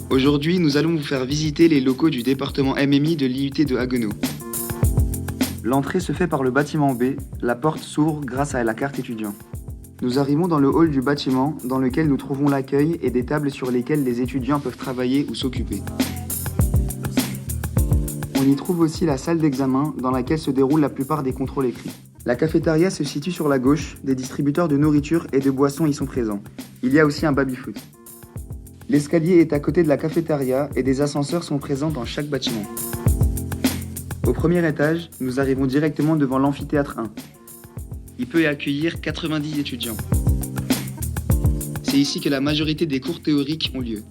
Aujourd'hui, nous allons vous faire visiter les locaux du département MMI de l'IUT de Haguenau. L'entrée se fait par le bâtiment B, la porte s'ouvre grâce à la carte étudiant. Nous arrivons dans le hall du bâtiment, dans lequel nous trouvons l'accueil et des tables sur lesquelles les étudiants peuvent travailler ou s'occuper. On y trouve aussi la salle d'examen, dans laquelle se déroulent la plupart des contrôles écrits. La cafétéria se situe sur la gauche, des distributeurs de nourriture et de boissons y sont présents. Il y a aussi un baby-foot. L'escalier est à côté de la cafétéria et des ascenseurs sont présents dans chaque bâtiment. Au premier étage, nous arrivons directement devant l'amphithéâtre 1. Il peut y accueillir 90 étudiants. C'est ici que la majorité des cours théoriques ont lieu.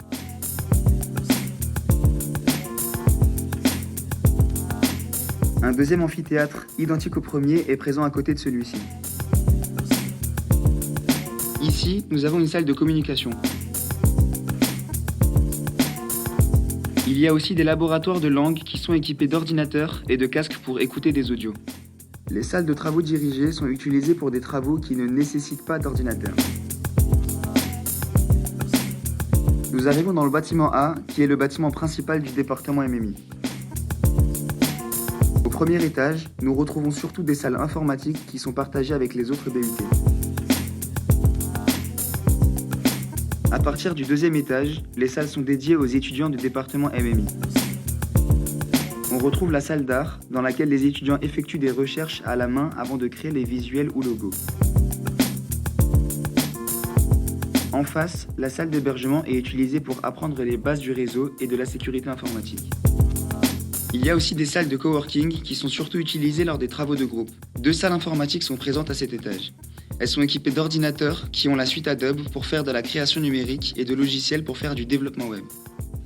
Un deuxième amphithéâtre, identique au premier, est présent à côté de celui-ci. Ici, nous avons une salle de communication. Il y a aussi des laboratoires de langue qui sont équipés d'ordinateurs et de casques pour écouter des audios. Les salles de travaux dirigés sont utilisées pour des travaux qui ne nécessitent pas d'ordinateur. Nous arrivons dans le bâtiment A, qui est le bâtiment principal du département MMI. Au premier étage, nous retrouvons surtout des salles informatiques qui sont partagées avec les autres BUT. À partir du deuxième étage, les salles sont dédiées aux étudiants du département MMI. On retrouve la salle d'art, dans laquelle les étudiants effectuent des recherches à la main avant de créer les visuels ou logos. En face, la salle d'hébergement est utilisée pour apprendre les bases du réseau et de la sécurité informatique. Il y a aussi des salles de coworking qui sont surtout utilisées lors des travaux de groupe. 2 salles informatiques sont présentes à cet étage. Elles sont équipées d'ordinateurs qui ont la suite Adobe pour faire de la création numérique et de logiciels pour faire du développement web.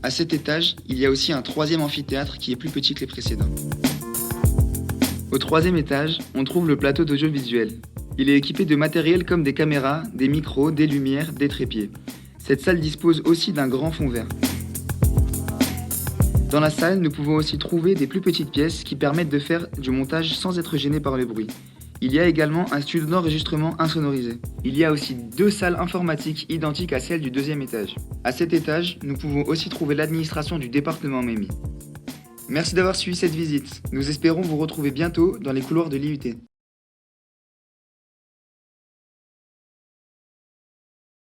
À cet étage, il y a aussi un 3e amphithéâtre qui est plus petit que les précédents. Au 3e étage, on trouve le plateau d'audiovisuel. Il est équipé de matériel comme des caméras, des micros, des lumières, des trépieds. Cette salle dispose aussi d'un grand fond vert. Dans la salle, nous pouvons aussi trouver des plus petites pièces qui permettent de faire du montage sans être gêné par le bruit. Il y a également un studio d'enregistrement insonorisé. Il y a aussi 2 salles informatiques identiques à celles du 2e étage. À cet étage, nous pouvons aussi trouver l'administration du département MMI. Merci d'avoir suivi cette visite. Nous espérons vous retrouver bientôt dans les couloirs de l'IUT.